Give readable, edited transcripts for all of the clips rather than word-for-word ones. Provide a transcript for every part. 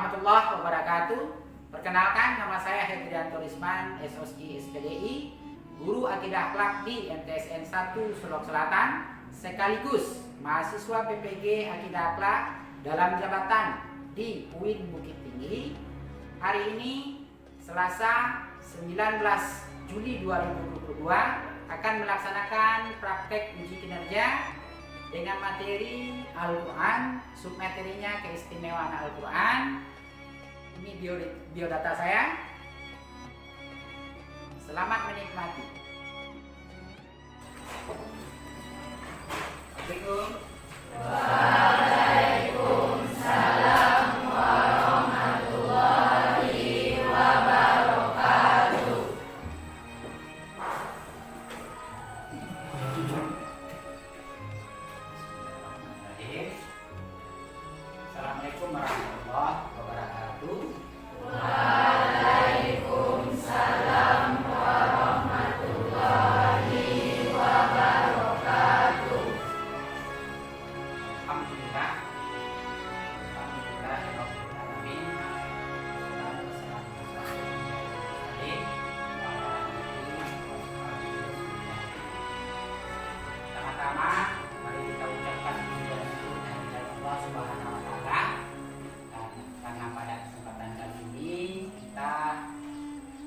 warahmatullahi wabarakatuh. Perkenalkan, nama saya Hendrianto Risman, SOSI SPDI, Guru Akidah Akhlak di MTSN 1 Solok Selatan, sekaligus mahasiswa PPG Akidah Akhlak dalam jabatan di UIN Bukit Tinggi. Hari ini Selasa 19 Juli 2022 akan melaksanakan praktek uji kinerja dengan materi Al-Quran, submaterinya keistimewaan Al-Quran. Ini biodata saya. Selamat menikmati. Assalamualaikum. Waalaikumsalam warahmatullahi wabarakatuh. Assalamualaikum warahmatullahi wabarakatuh. Waalaikumsalam warahmatullahi wabarakatuh. Alhamdulillah. Alhamdulillahirrahmanirrahim. Pertama-tama mari kita ucapkan puji dan syukur kepada Allah Subhanahu wa taala. Karena pada kesempatan kali ini kita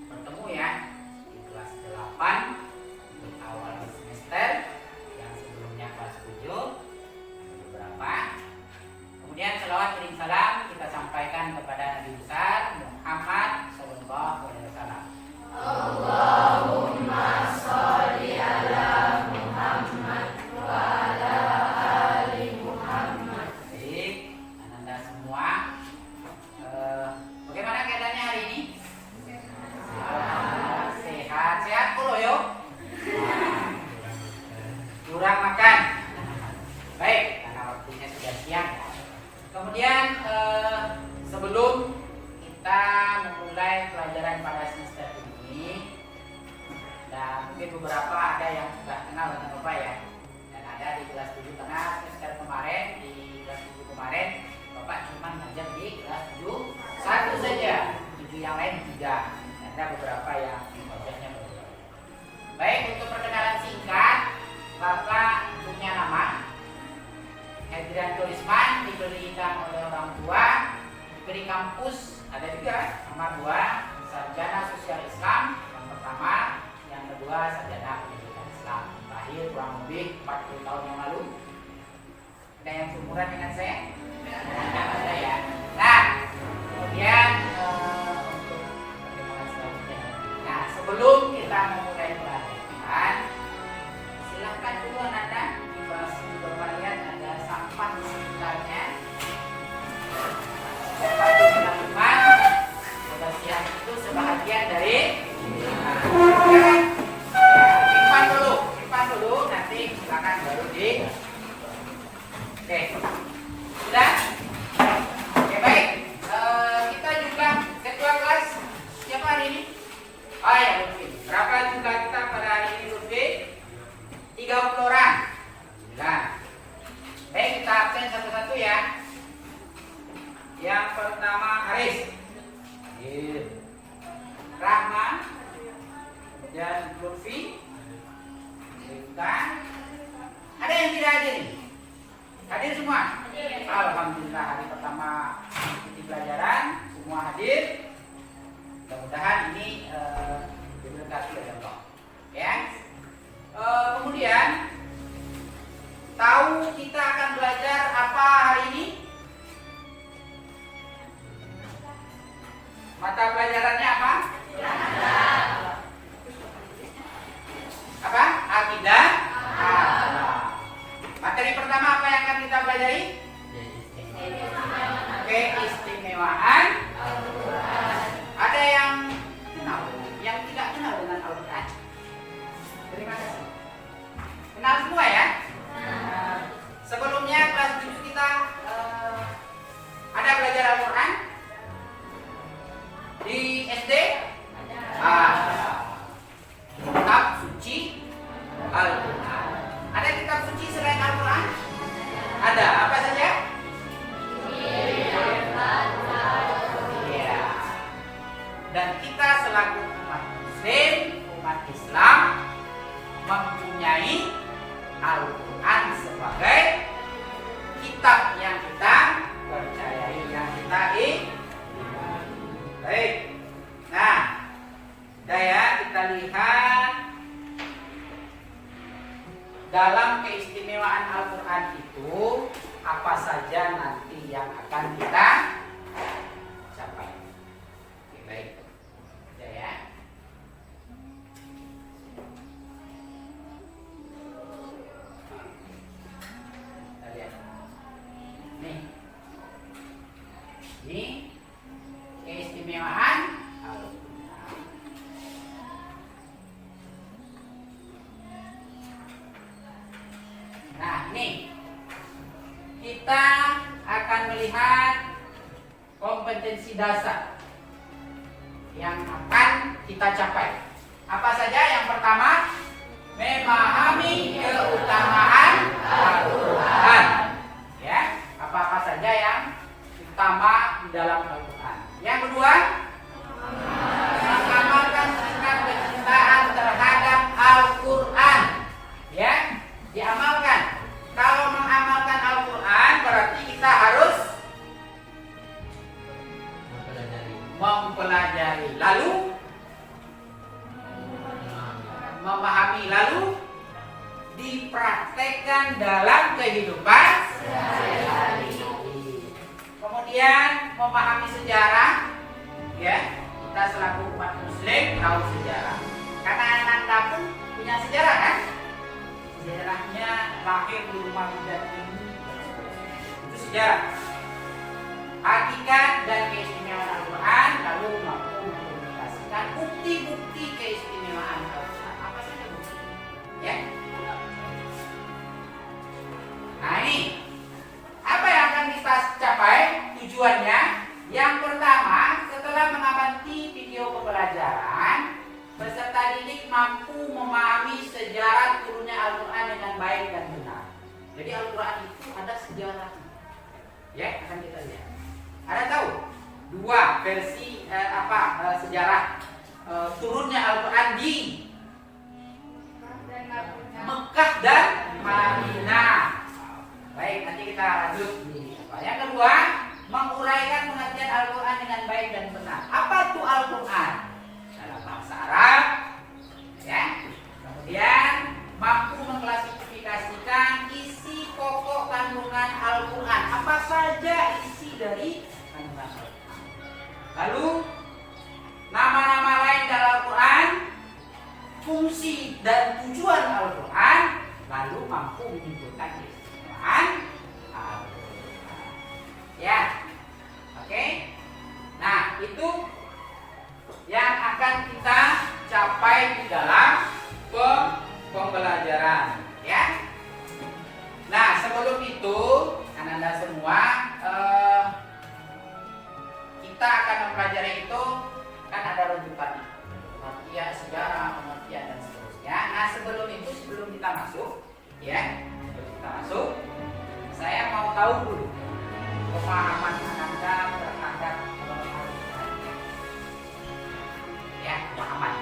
bertemu ya di kelas 8 untuk awal semester, yang sebelumnya kelas 7 beberapa. Kemudian selawat kirim salam kita sampaikan kepada Nabi besar Muhammad sallallahu alaihi wasallam. Allahumma sholli ala Muhammad wa ala ali Muhammad. Baik, Ananda semua, bagaimana keadaannya hari ini? Sehat puluh yuk. Kurang makan. Baik, karena waktunya sudah siang. Kemudian sebelum kita memulai pelajaran pada semester ini, dan mungkin beberapa ada yang sudah kenal dengan Bapak ya, dan ada di kelas 7 karena semester kemarin, di kelas 7 kemarin Bapak cuma ngajar di kelas 7 satu saja, 7 yang lain 3. Ada beberapa yang wajahnya berbeda. Baik, untuk perkenalan singkat, Bapak punya nama Hendrianto Risman, diberikan oleh orang tua, diberi kampus, ada juga nomor 2, sarjana sosial Islam yang pertama, yang kedua sarjana pendidikan Islam. Lahir kurang lebih 40 tahun yang lalu. Ada yang seumuran dengan saya? Ada ya. Nah, kemudian untuk perkenalan selanjutnya. Nah, sebelum kita memulai pelajaran, silahkan dulu Anda di Bapak lihat ada sampah di sekitarnya. Sampah di rumah. Kebersihan itu sebahagian dari simpan dulu, nanti silakan baru di. Oke, sudah. Oke, baik. Kita juga ketua kelas siapa hari ini? Oh ya, Lutfi. Berapa jumlah kita pada hari ini, Lutfi? 30 orang. Nah, baik, kita absen satu-satu ya. Yang pertama Haris, Rahma, dan Lutfi. Ada yang tidak hadir nih? Hadir semua? Alhamdulillah, hari pertama mengikuti pelajaran semua hadir. Mudah-mudahan ini diberkati oleh Allah. Ya. Kemudian tahu kita akan belajar apa hari ini? Mata pelajarannya apa? Apa? Akidah. Materi pertama apa yang akan kita pelajari? Keistimewaan Al-Quran. Ada yang kenal, yang tidak kenal dengan Al-Quran? Terima kasih. Kenal semua ya? Sebelumnya kelas 7 kita ada belajar Al-Quran di SD kompetensi dasar yang akan kita capai. Apa saja? Yang pertama, memahami keutamaan Al-Quran. Ya, apa-apa saja yang utama di dalam Al-Quran. Yang kedua, mengamalkan sikap kecintaan terhadap Al-Quran. Ya, diamalkan. Kalau mengamalkan Al-Quran berarti kita harus mempelajari, lalu memahami, lalu dipraktekkan dalam kehidupan sehari-hari. Kemudian memahami sejarah, ya, kita selaku umat Muslim tahu sejarah. Karena Anda pun punya sejarah kan? Sejarahnya lahir di rumah bidan ini, itu sejarah. Hakikat dan keistimewaan Al-Quran, lalu mampu mengkomunikasikan bukti-bukti keistimewaan Al-Quran. Apa saja bukti? Ya. Nah ini, apa yang akan kita capai? Tujuannya, yang pertama, setelah mengamati video pembelajaran, peserta didik mampu memahami sejarah turunnya Al-Quran dengan baik dan benar. Jadi Al-Quran itu ada sejarah. Ya, akan kita lihat. Ada tahu dua versi sejarah turunnya Al-Quran di Mekah dan Madinah. Baik, nanti kita lanjut. Yang kedua, menguraikan pengertian Al-Quran dengan baik dan benar. Apa itu Al-Quran? Dalam bahasa Arab, ya. Kemudian mampu mengklasifikasikan isi pokok kandungan Al-Quran. Apa saja isi dari kandungan Al-Quran. Lalu nama-nama lain dalam Al-Quran, fungsi dan tujuan Al-Quran, lalu mampu menyimpulkan keistimewaan Al-Quran. Ya, oke. Nah, itu yang akan kita capai di dalam pembelajaran, ya. Nah, sebelum itu, Anda semua, kita akan mempelajari itu kan ada rujukan, pengertian sejarah, pengertian dan seterusnya. Nah, sebelum kita masuk, ya, saya mau tahu dulu pemahaman Anda terhadap Al-Quran. Ya, pemahaman.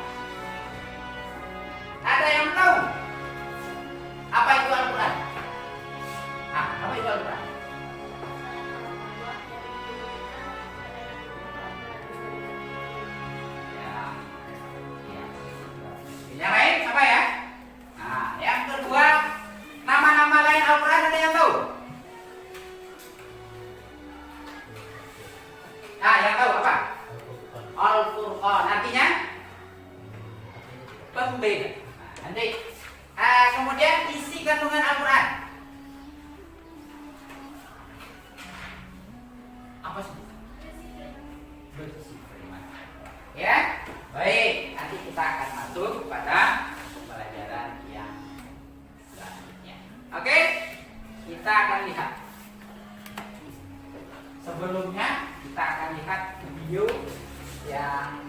Ada yang tahu apa itu Al-Quran? Apa itu Al-Quran? Yang lain apa ya? Nah, yang kedua, nama-nama lain Al-Quran ada yang tahu? Nah, yang tahu apa? Al-Furqan, artinya pembeda. Nanti, kemudian isi kandungan Al-Quran. Apa sih? Ya, baik. Nanti kita akan masuk kepada pembelajaran yang selanjutnya. Oke, kita akan lihat. Sebelumnya kita akan lihat video yang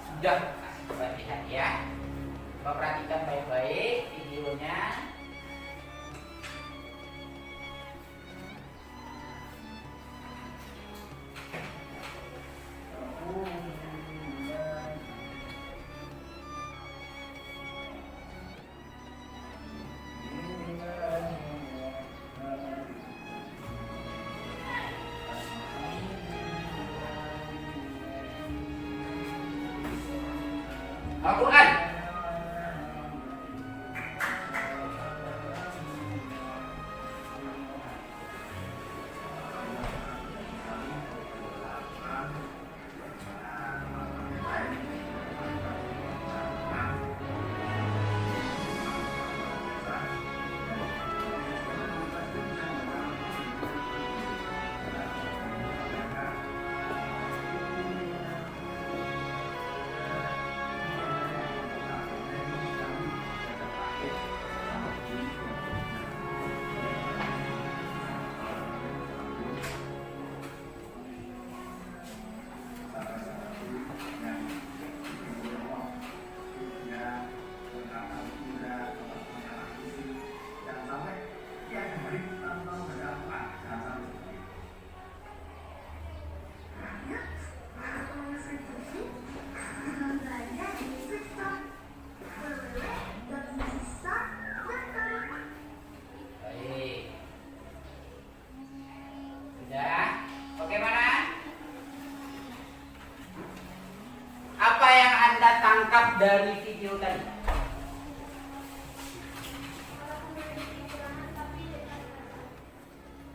sudah coba lihat ya. Coba perhatikan baik-baik videonya. Al-Quran. Anda tangkap dari video tadi?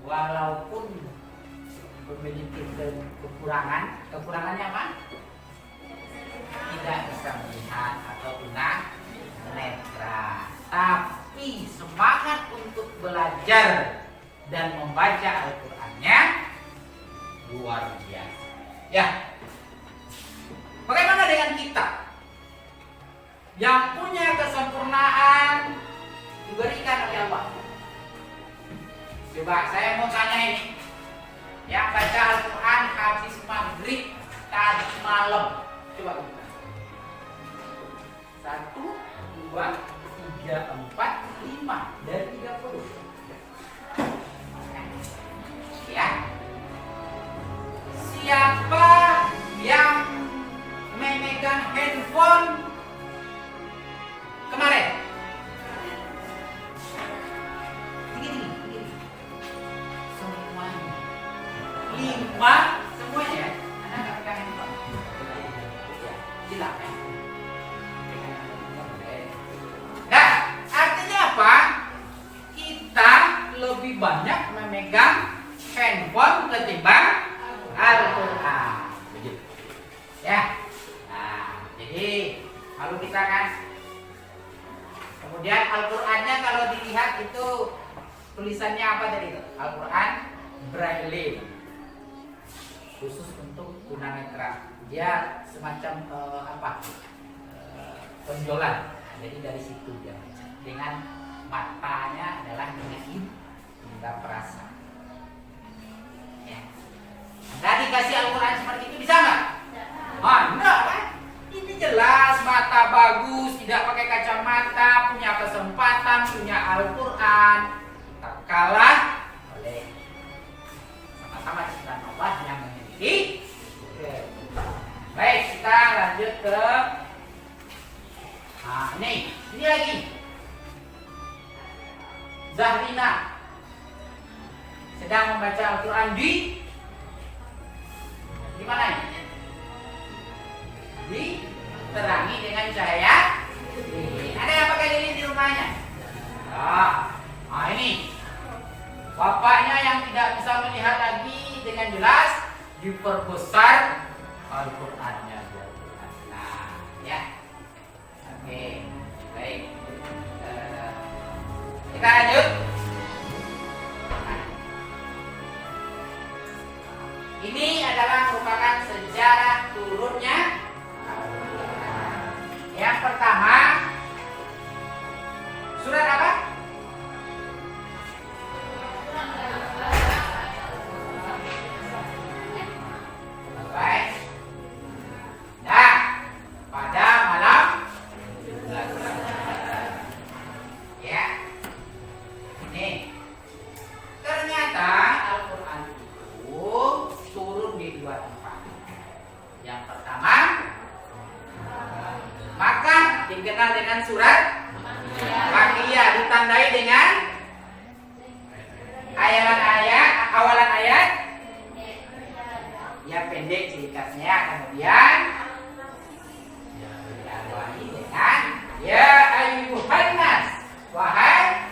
Walaupun memiliki kekurangannya apa? Tidak bisa melihat atau tunanetra, tapi semangat untuk belajar dan membaca Al-Qur'annya luar biasa. Ya. Bagaimana dengan kita yang punya kesempurnaan diberikan oleh Allah? Coba saya mau tanya ini, yang baca Al-Quran habis maghrib tadi malam, coba buka. 1, 2, 3, 4, 5 dari 30. Ya. Siapa yang memegang handphone kemarin? Tinggi. Semuanya. 5 semuanya. Anda nggak pegang handphone? Gila ya. Nah, artinya apa? Kita lebih banyak memegang handphone ketimbang Al-Quran. Begitu. Ya. Nah, jadi kalau kita kan, kemudian Al-Qurannya kalau dilihat itu tulisannya apa tadi itu? Al-Quran Braille, khusus untuk tunanetra. Dia semacam penjualan. Jadi dari situ dia baca. Dengan matanya adalah dengan indera perasa. Ya. Anda dikasih Al-Quran seperti itu bisa nggak? Enggak kan? Ini jelas mata bagus, tidak pakai kacamata, punya kesempatan, punya Al-Quran. Kita kalah oleh sama-sama ciptaan Allah yang memiliki. Baik, kita lanjut ke ini lagi. Zahrina sedang membaca Al-Quran di mana ini? Diterangi dengan cahaya lilin. Ada yang pakai lilin di rumahnya? Nah, ini bapaknya yang tidak bisa melihat lagi dengan jelas, diperbesar Al-Qur'annya. Nah, ya. Oke, baik. Kita lanjut. Ini adalah merupakan sejarah turunnya. Yang pertama, surat apa? Baik. Nah, pada malam ya. Ini ternyata Al-Quran itu turun di 2 tempat. Yang pertama, maka dikenal dengan surat Makiyah, ditandai dengan awalan ayat ya pendek ciri khasnya, kemudian diawali dengan ya ayyuhan nas, wahai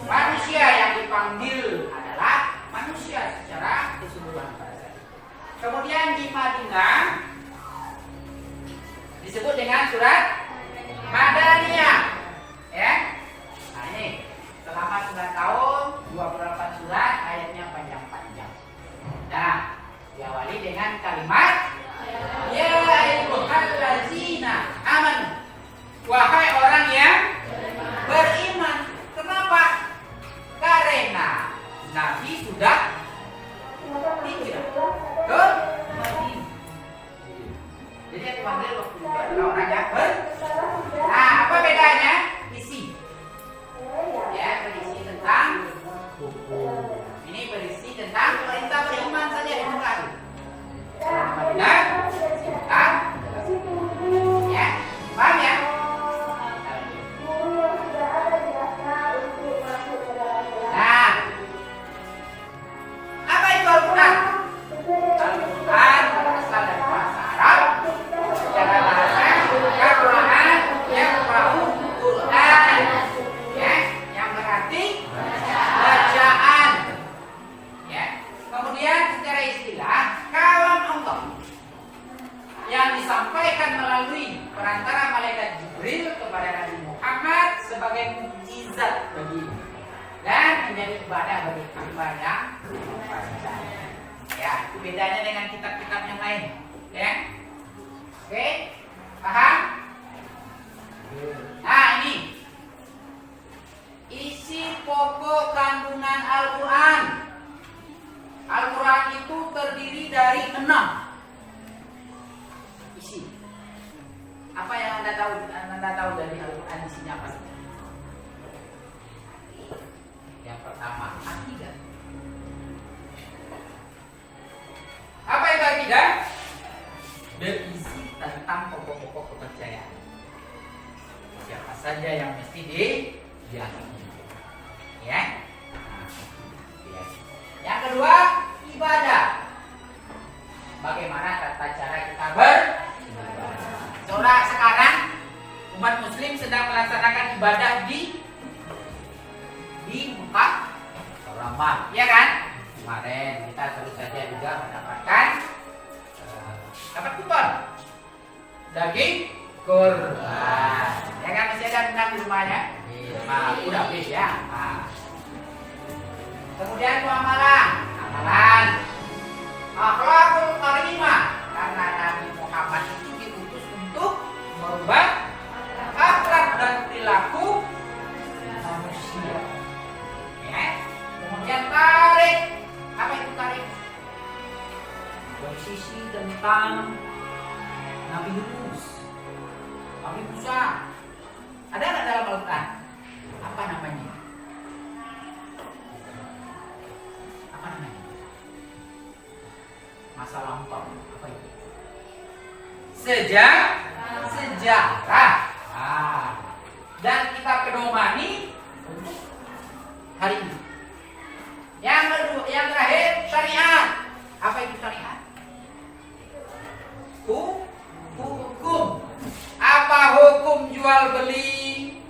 manusia. Yang dipanggil adalah manusia secara keseluruhan pada saat itu. Kemudian di Madinah disebut dengan surat Madaniyah, ya. Nah ini selama 9 tahun 28 surat, ayatnya panjang-panjang. Nah, diawali dengan kalimat ya ayyuhallazina amanu, wahai orang yang beriman. Kenapa? Karena Nabi sudah hijrah ke Madinah. Jadi yang dipanggil waktu itu adalah orang yang Nah, apa bedanya? Isi. Ya, berisi tentang hukum. Ini berisi tentang perintah beriman saja di muka. Madinah tentang ya, paham ya? bedanya dengan kitab-kitab yang lain, ya. Oke, paham? Nah, ini isi pokok kandungan Al-Quran. Al-Quran itu terdiri dari 6 isi. Apa yang Anda tahu dari Al-Quran isinya apa sih? Yang pertama, akidah. Apa itu akidah? Berisi tentang pokok-pokok kepercayaan. Siapa saja yang mesti diyakini. Ya. Yang kedua, ibadah. Bagaimana tata cara kita beribadah. Coba sekarang umat muslim sedang melaksanakan ibadah di Mekah Ramadan, ya kan? Kemarin kita terus saja juga mendapatkan dapat kupon daging kurban. Ya kan, masih ada benang di rumahnya? Udah habis ya. Kemudian amalan akhlakul karimah, karena Nabi Muhammad itu diutus untuk merubah akhlak dan perilaku manusia. Ya. Kemudian tarik, apa itu tarik? Bersisi tentang Nabi Yunus, Nabi Musa. Ada nggak dalam Al-Quran? Apa namanya? Masa lampau, apa itu? Sejarah. Dan kita pedomani untuk hari ini. Yang terakhir, syariat. Apa itu syariat? Hukum. Apa hukum jual beli?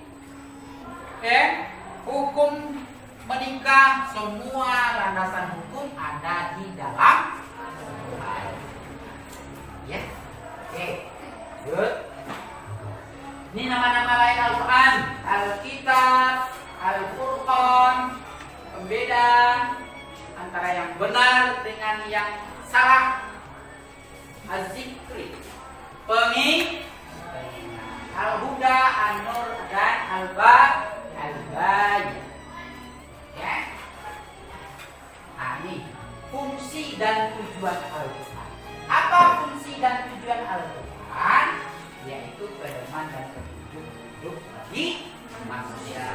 Hukum menikah, semua landasan hukum ada di dalam. Ya, oke, good. Ini nama-nama lain Al-Quran: Al-Kitab, Al-Furqan, pembeda antara yang benar dengan yang salah, Az-Zikri, pengingat, Al-Huda, An-Nur, dan Al-Bayan. Ya, nah ini fungsi dan tujuan Al-Quran. Apa fungsi dan tujuan Al-Quran? Yaitu pedoman dan petunjuk hidup bagi manusia.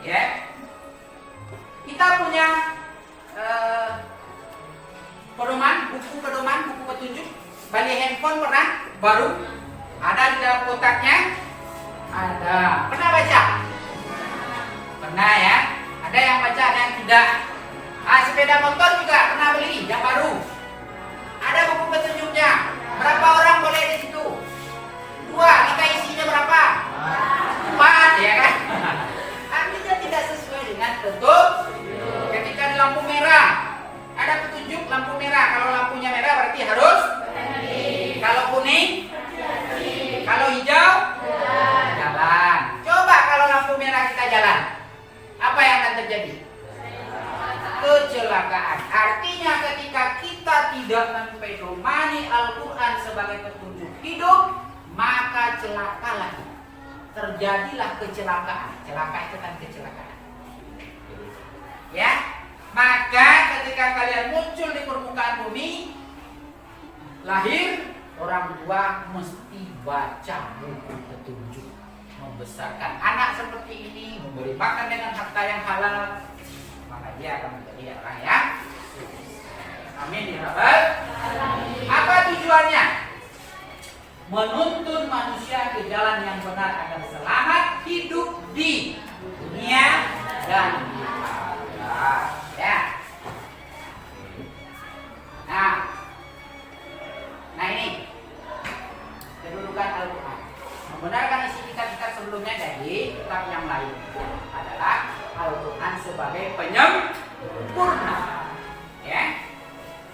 Ya, kita punya buku petunjuk. Beli handphone pernah? Baru? Ada di dalam kotaknya? Ada. Pernah baca? Pernah ya? Ada yang baca, ada yang tidak. Sepeda motor juga pernah beli, yang baru. Ada buku petunjuknya. Berapa orang boleh di situ? 2. Kita isinya berapa? 4, ya kan? Artinya tidak sesuai dengan tentu. Ketika di lampu merah, ada petunjuk lampu merah. Kalau lampunya merah berarti harus. Kalau kuning, kalau hijau, jalan. Coba kalau lampu merah kita jalan, apa yang akan terjadi? Kecelakaan. Artinya ketika kita tidak mempedomani Al-Quran sebagai petunjuk hidup, maka celakalah. Terjadilah kecelakaan. Celaka itu kan kecelakaan. Ya, maka ketika kalian muncul di permukaan bumi, lahir, orang tua mesti baca buku petunjuk. Membesarkan anak seperti ini, memberi makan dengan harta yang halal, maka dia akan menjadi orang yang sukses. Amin ya Rabbal alamin. Apa tujuannya? Menuntun manusia ke jalan yang benar agar selamat hidup di dunia dan di akhirat. Ya. Nah ini kedudukan Al-Quran. Membenarkan isi kitab-kitab sebelumnya dari kitab yang lain adalah Al-Quran sebagai penyempurna. Ya.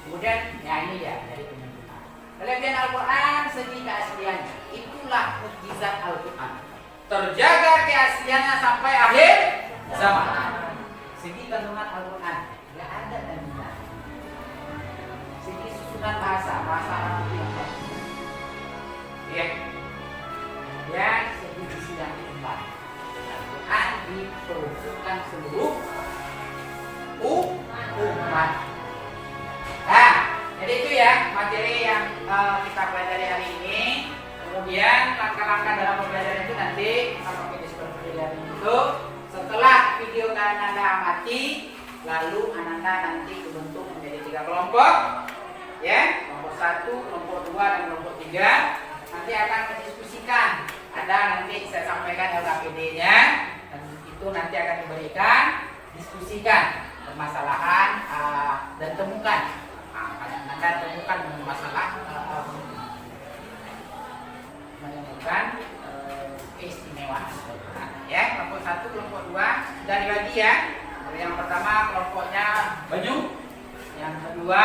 Kemudian, ya ini dia dari penyempurna. Kelebihan Al-Quran segi keasliannya, itulah mukjizat Al-Quran. Terjaga keasliannya sampai akhir zaman. Segi kandungan Al-Quran, nggak ada dan tidak. Segi susunan bahasa Arab itu yang bagus. Ya. Kemudian segi yang keempat, Al-Quran diperuntukkan seluruh umat. Nah, jadi itu ya materi yang kita pelajari hari ini. Kemudian langkah-langkah dalam pembelajaran itu nanti kalau kita seperti hari itu, setelah video kalian Anda amati, lalu Ananda nanti dibentuk menjadi 3 kelompok, ya, kelompok 1, kelompok 2, dan kelompok 3. Nanti akan mendiskusikan. Ada nanti saya sampaikan LKPD-nya, dan itu nanti akan diberikan, diskusikan permasalahan dan temukan. Anda temukan masalah menemukan keistimewaan. Ya, kelompok 1, kelompok 2 dari lagi ya. Yang pertama kelompoknya baju, yang kedua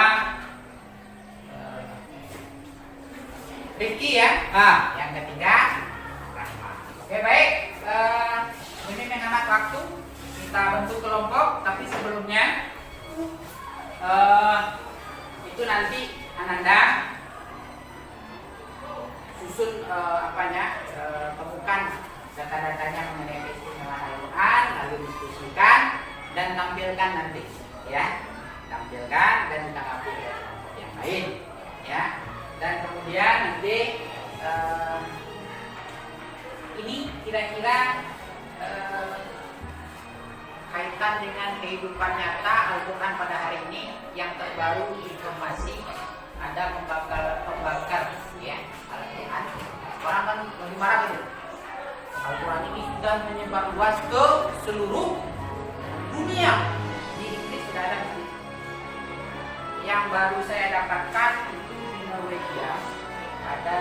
Rifki ya. Yang ketiga Rahma. Oke baik. Ini menghemat waktu, kita bentuk kelompok, tapi sebelumnya itu nanti Ananda susun temukan data-datanya mengenai keistimewaan Al-Quran, lalu diskusikan dan tampilkan nanti, ya, tampilkan dan ditanggapi oleh kelompok yang lain, ya. Dan kemudian nanti ini kira-kira kaitan dengan kehidupan nyata Al-Quran pada hari ini. Yang terbaru informasi ada pembakar ya Al-Quran. Orang kan lagi marah gitu. Al-Quran ini sudah menyebar luas ke seluruh dunia. Di Inggris sudah ada. Yang baru saya dapatkan itu di Norwegia ada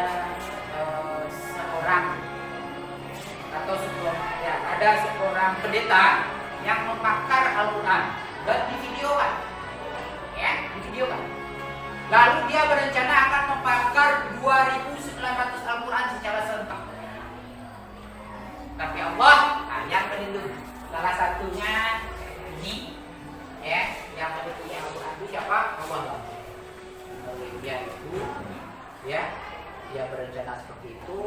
seorang pendeta yang membakar Al-Quran dan divideokan, ya, divideokan. Lalu dia berencana akan membakar 2.900 Al-Quran secara serentak. Tapi Allah yang melindungi. Salah satunya ini, ya, yang melindungi Al-Quran itu siapa? Allah. Dia itu, ya, dia berencana seperti itu,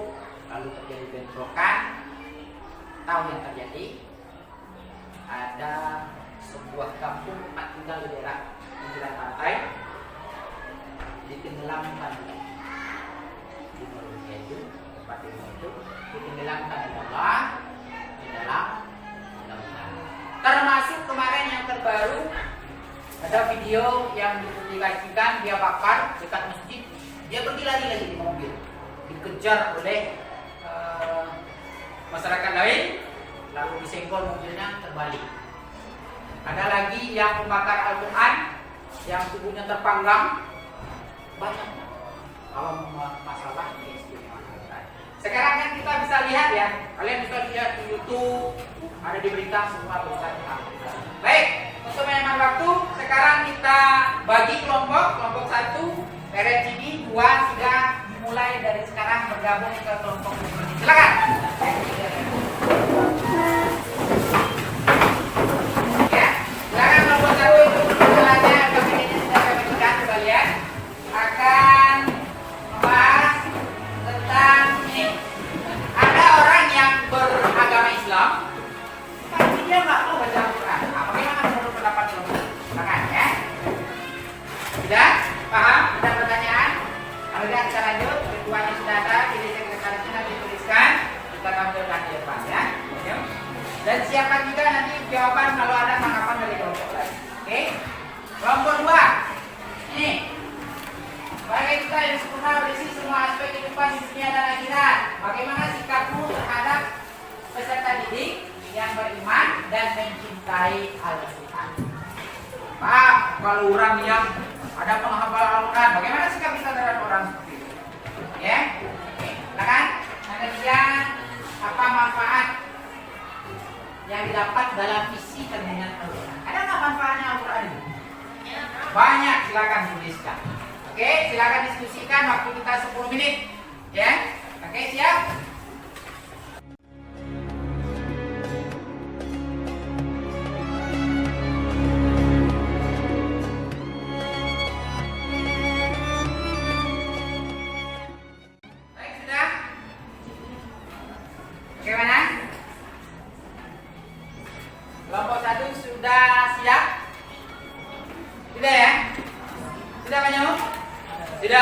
lalu terjadi bentrokan. Tahu yang terjadi? Ada sebuah kampung tempat tinggal di daerah pinggiran pantai ditenggelamkan di Malaysia itu, tempat tinggal itu ditenggelamkan di dalam lautan. Termasuk kemarin yang terbaru ada video yang dipublikasikan dia bakar dekat masjid, dia pergi lari lagi di mobil, dikejar oleh masyarakat lain, lalu disenggol mobilnya terbalik. Ada lagi yang membakar Al-Quran yang tubuhnya terpanggang. Banyak kalau masalah keistimewaan Al-Quran. Sekarang kan kita bisa lihat ya, kalian bisa lihat di YouTube, ada di berita semua berita tentang Al-Quran. Baik, untuk menghemat waktu, sekarang kita bagi kelompok 1 beres ini, 2 sudah dimulai dari sekarang bergabung ke kelompok ini. Silakan. Ya, silakan kelompok 1 itu perkenalannya KPD-nya sudah kami berikan, coba lihat. Akan membahas tentang ini. Ada orang yang beragama Islam, tapi dia nggak mau baca Al-Quran. Bagaimana menurut pendapat kelompok? Silakan ya. Sudah paham? Ada pertanyaan? Kalau tidak kita lanjut. Ketuanya sudah ada, jadi sekretarisnya nanti tuliskan, kita tampilkan di depan ya. Dan siapkan juga nanti jawaban kalau ada tanggapan dari kelompok lain. Oke? Kelompok 2. Ini. Sebagai kita yang sempurna berisi semua aspek kehidupan di dunia dan akhirat, bagaimana sikapmu terhadap peserta didik yang beriman dan mencintai Al-Quran? Pak, kalau orang yang ada penghafal Al-Quran, bagaimana sikap kita terhadap orang seperti itu? Ya, oke, silakan. Yang ketiga, apa manfaat yang didapat dalam isi kandungan Al-Quran? Ada nggak manfaatnya Al-Quran ini? Banyak, silakan tuliskan. Oke, silakan diskusikan, waktu kita 10 menit. Ya, oke, siap?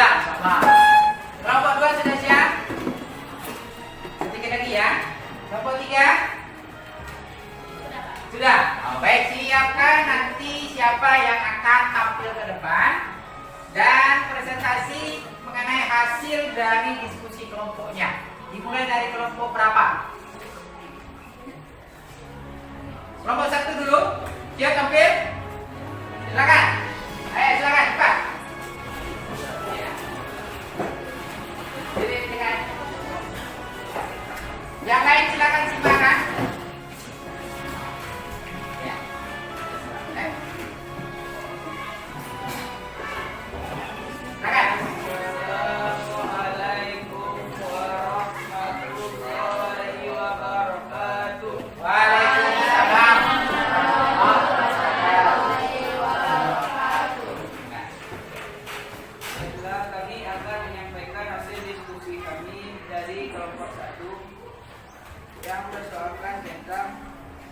Sudah, sama. Kelompok 2 sudah siap? Sedikit lagi ya. Kelompok 3? Sudah. Oh, baik, siapkan nanti siapa yang akan tampil ke depan dan presentasi mengenai hasil dari diskusi kelompoknya. Dimulai dari kelompok berapa? Kelompok 1 dulu. Siap tampil? Silakan. Ayo silakan cepat. Yang lain silakan silakan. Ya. Silakan. Assalamualaikum warahmatullahi wabarakatuh. Waalaikumsalam. Baiklah, kami akan menyampaikan hasil diskusi kami dari kelompok 1 yang bersoalkan tentang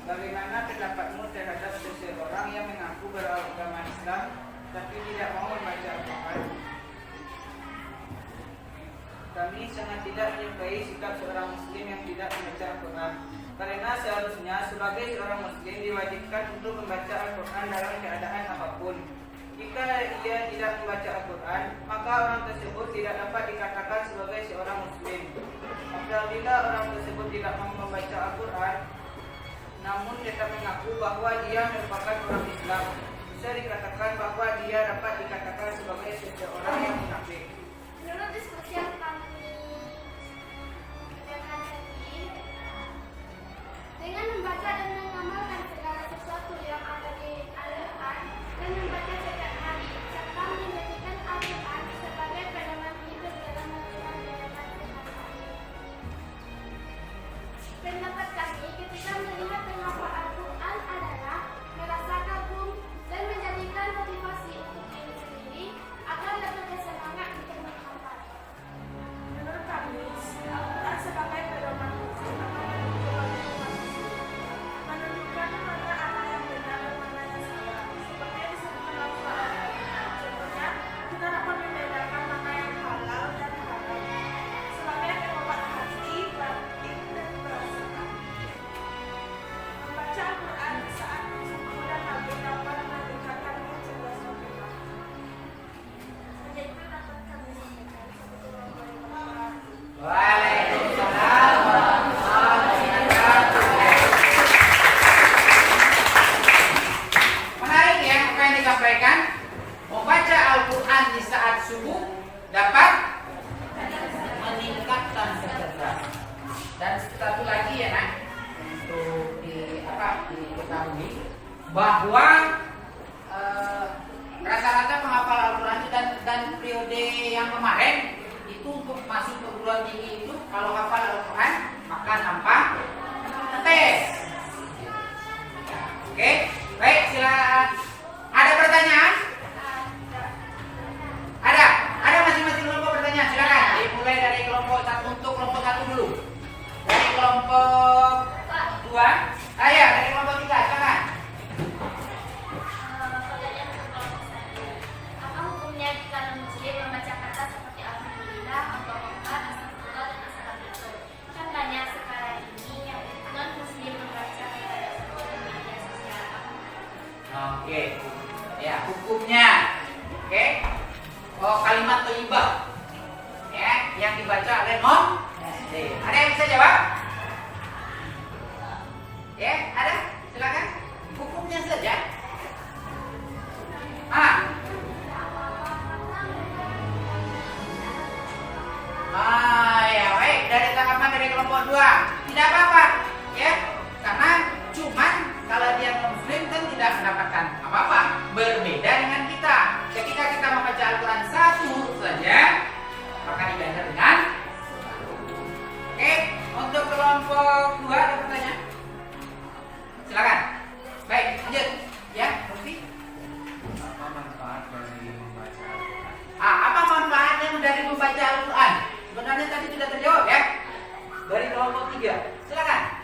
bagaimana pendapatmu terhadap seseorang yang mengaku beragama Islam tapi tidak mau membaca Al-Quran. Kami sangat tidak menyukai sikap seorang muslim yang tidak membaca Al-Quran, karena seharusnya sebagai seorang muslim diwajibkan untuk membaca Al-Quran dalam keadaan apapun. Jika ia tidak membaca Al-Quran, maka orang tersebut tidak dapat dikatakan sebagai seorang muslim. Apabila orang tersebut tidak mau membaca Al-Quran, namun tetap mengaku bahwa dia merupakan orang Islam, bisa dikatakan bahwa dia dapat dikatakan sebagai seseorang yang munafik. Menurut diskusi yang kami adakan tadi, dengan membaca dan mengamalkan segala sesuatu yang ada di Al-Quran dan membaca setiap hari serta menjadikan Al-Quran sebagai pedoman hidup dalam menjalankan kesehatan. Pendapat kami ketika melihat mengapa Al-Quran adalah merasa kagum dan menjadikan motivasi untuk diri sendiri agar lebih bersemangat untuk menghafal. Menurut kami, Al-Quran sebagai pedoman khusus akan menunjukkan mana apa yang benar dan mana yang salah. Seperti yang disebutkan Al-Quran. Contohnya, kita dapat membedakan mana yang halal dan haram sebagai pengobat hati, batin, dan perasaan. Membaca Al-Quran di saat subuh dan maghrib dapat meningkatkan kecerdasan kita. Menjadi dapat kami sampaikan. Waalaikumsalam warahmatullahi wabarakatuh. Menarik ya apa yang disampaikan. Membaca Al-Quran di saat subuh dapat meningkatkan kecerdasan. Dan satu lagi ya nak, untuk diketahui bahwa rata-rata penghafal Al-Quran itu dan periode yang kemarin itu untuk masuk perguruan tinggi itu kalau hafal Al-Quran maka tanpa tes. Oke, baik silakan. Ada pertanyaan? Ada masing-masing kelompok pertanyaan. Silakan. Dimulai dari kelompok 1 untuk kelompok 1 dulu. Dari kelompok 2. Dari kelompok 3. Silakan. Pertanyaan untuk kelompok 1. Apa hukumnya jika non-muslim membaca kata seperti Alhamdulillah, Alhamdulillah, Astagfirullah, dan Assalamualaikum? Kan banyak sekarang ini yang non-muslim membaca kata tersebut di media sosial. Oke. Ya, hukumnya. Oke. Oh, kalimat thayyibah. Ya, yang dibaca oleh non-muslim. Ada yang bisa jawab? Ya, ada? Silakan. Hukumnya saja. Ya baik, dari tanggapan dari kelompok 2 tidak apa-apa ya, karena cuman kalau dia non-muslim kan tidak mendapatkan apa-apa. Berbeda dengan kita, ketika kita membaca Al-Quran 1 huruf saja maka diganjar dengan. Oke, untuk kelompok 2 ada pertanyaan? Silakan. Baik, lanjut ya, Lutfi. Apa manfaat dari membaca Al-Quran? Apa manfaatnya dari membaca Al-Quran? Sebenarnya tadi sudah terjawab ya. Dari kelompok 3. Silakan.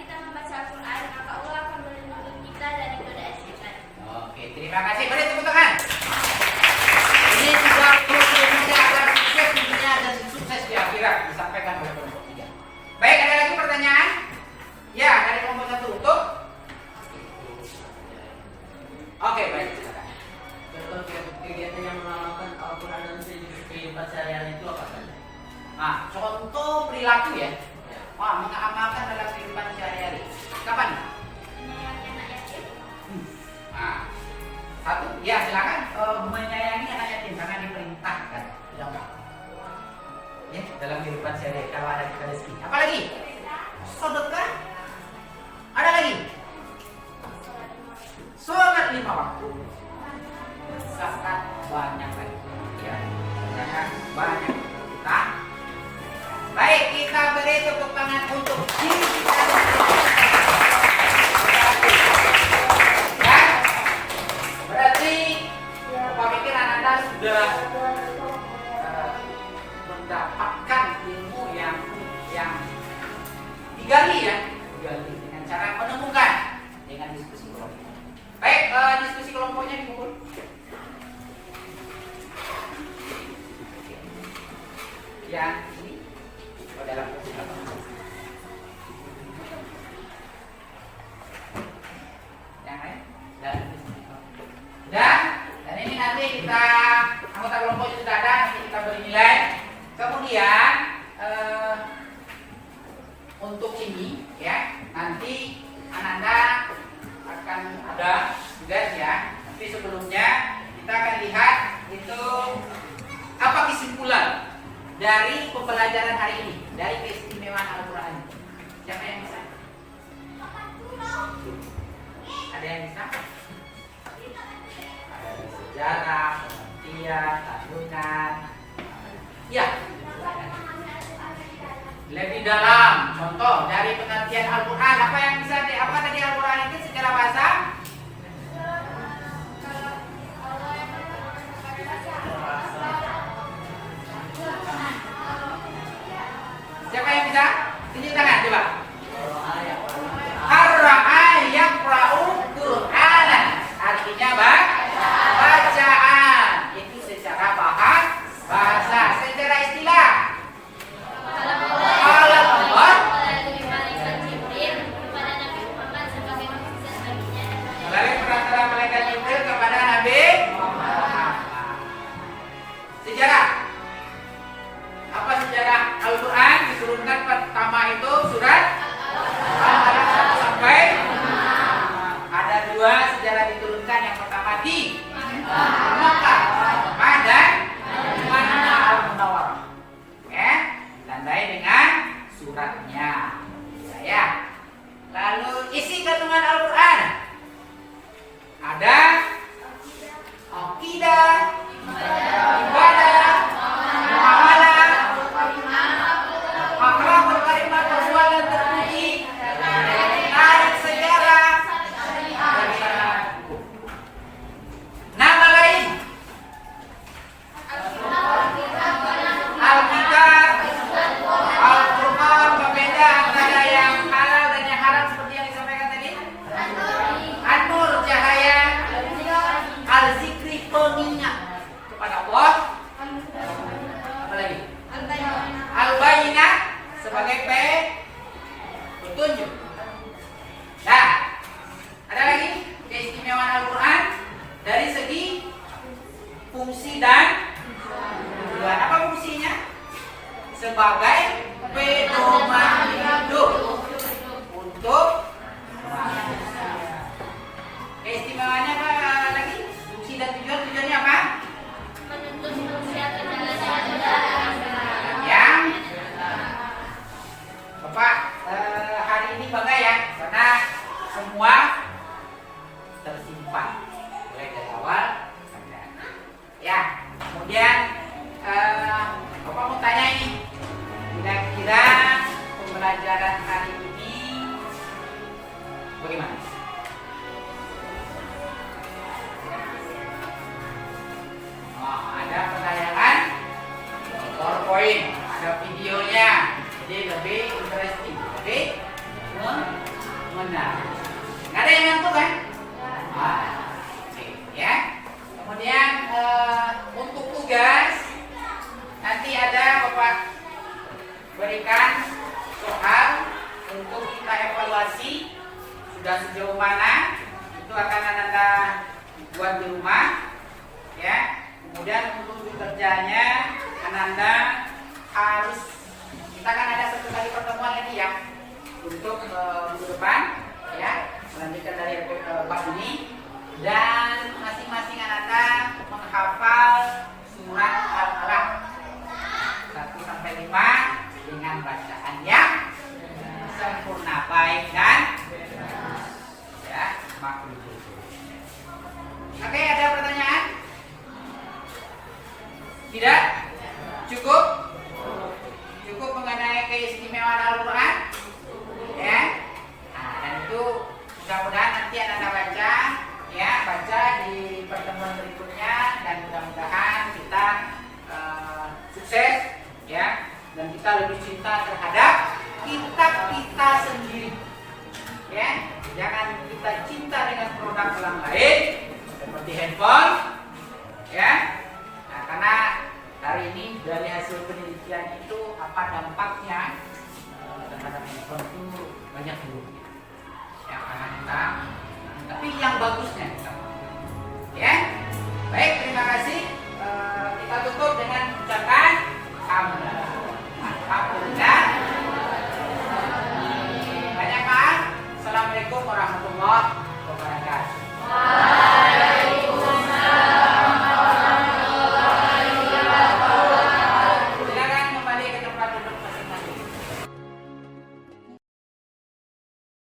kita membaca Al-Quran, maka Allah akan melindungi kita dari godaan setan. Oke, terima kasih. Beri tepuk tangan. Ini sudah prosedurnya agar sukses di dunia dan sukses di akhirat disampaikan oleh kelompok 3. Baik, ada lagi pertanyaan? Ya, dari kelompok 1 untuk. Oke, baik. Silakan. Kegiatan yang mengamalkan Al-Quran dan kehidupan sehari-hari itu apa saja? Nah, contoh perilaku ya. Wah, mengamalkan dalam kehidupan sehari-hari. Kapan? Menyayangi anak yatim. Nah, satu, ya silakan menyayangi anak yatim karena diperintahkan. Tidak apa? Ya, dalam kehidupan sehari-hari kalau ada kita rezeki. Apa lagi? Sedekah. Ada lagi? Sholat 5 waktu. Zakat banyak lagi. Ya, zakat banyak kita. Baik, kita beri tepuk tangan untuk diri kita. Ya, berarti Bapak pikir Anda sudah mendapatkan ilmu yang digali ya, digali dengan cara menemukan dengan diskusi kelompok. Baik, diskusi kelompoknya dikumpul. Yang ini dalam posisi apa? Yang lain? Dan ini nanti kita anggota kelompok sudah ada, nanti kita beri nilai. Kemudian untuk ini ya, nanti Ananda akan ada tugas ya. Tapi sebelumnya kita akan lihat itu apa kesimpulan dari pembelajaran hari ini, dari keistimewaan Al-Quran. Siapa yang bisa? Ada yang bisa? Ada di sejarah, pengertian, kandungan. Ya. Lebih dalam. Contoh dari pengertian Al-Quran. Apa yang bisa? Apa tadi Al-Quran itu secara bahasa? Siapa yang bisa? Tunjuk tangan coba. Ar-ra'a yaqra'u Qur'anan. Artinya bacaan. Itu secara bahasa. Secara istilah. Kalau Allah melalui perantara malaikat Jibril kepada Nabi Muhammad. Sejarah. Apa sejarah Al-Quran? Diturunkan pertama itu surat Al-Alaq 1 sampai ada 2 sejarah diturunkan. Yang pertama di Makkah dan Madinah Al-Munawwarah. Ya, ditandai dengan suratnya. Ya. Lalu isi kandungan Al-Quran ada akidah, ibadah, muamalah, akhlakul karimah, perbuatan terpuji, tarik sejarah, nama lain Alkitab, Al-Quran, berbeda antara yang halal dan yang haram seperti yang disampaikan tadi. An-Nur, cahaya, Al-Zikri, pengingat kepada Allah. Apa lagi? Al-Bayyinah sebagai petunjuk. Nah, ada lagi keistimewaan Al-Quran dari segi fungsi dan tujuan. Apa fungsinya? Sebagai pedoman hidup untuk manusia. Keistimewaannya apa lagi? Fungsi dan tujuan. Tujuannya apa? Menuntut manusia ke jalan yang benar. Yang Bapak hari ini bangga ya, karena semua tersimpan mulai dari awal sampai akhir. Ya, kemudian Bapak mau tanya ini, kira-kira pembelajaran hari ini bagaimana? Oh, ada penayangan PowerPoint, ada videonya, jadi lebih interesting, lebih Benar. Nggak ada yang ngantuk kan? Oke, ya. Kemudian untuk tugas nanti ada Bapak berikan soal untuk kita evaluasi sudah sejauh mana, itu akan Anda buat di rumah, ya. Kemudian untuk kerjanya Ananda harus, kita kan ada satu kali pertemuan lagi ya untuk minggu depan, ya, melanjutkan dari bab ini, dan masing-masing Ananda menghafal surat Al-Alaq 1-5 dengan bacaan yang sempurna, baik dan ya maklum. Oke, ada pertanyaan? Tidak? Cukup? Cukup mengenai keistimewaan Al-Quran? Ya? Nah, dan itu mudah-mudahan nanti Anda baca, ya, baca di pertemuan berikutnya, dan mudah-mudahan kita sukses, ya, dan kita lebih cinta terhadap kitab kita sendiri, ya. Jangan kita cinta dengan produk orang lain seperti handphone, ya. Nah, karena hari ini dari hasil penelitian itu apa dampaknya terhadap handphone itu banyak buruknya, ya, karena kita, tapi yang bagusnya kita, ya. Baik, terima kasih.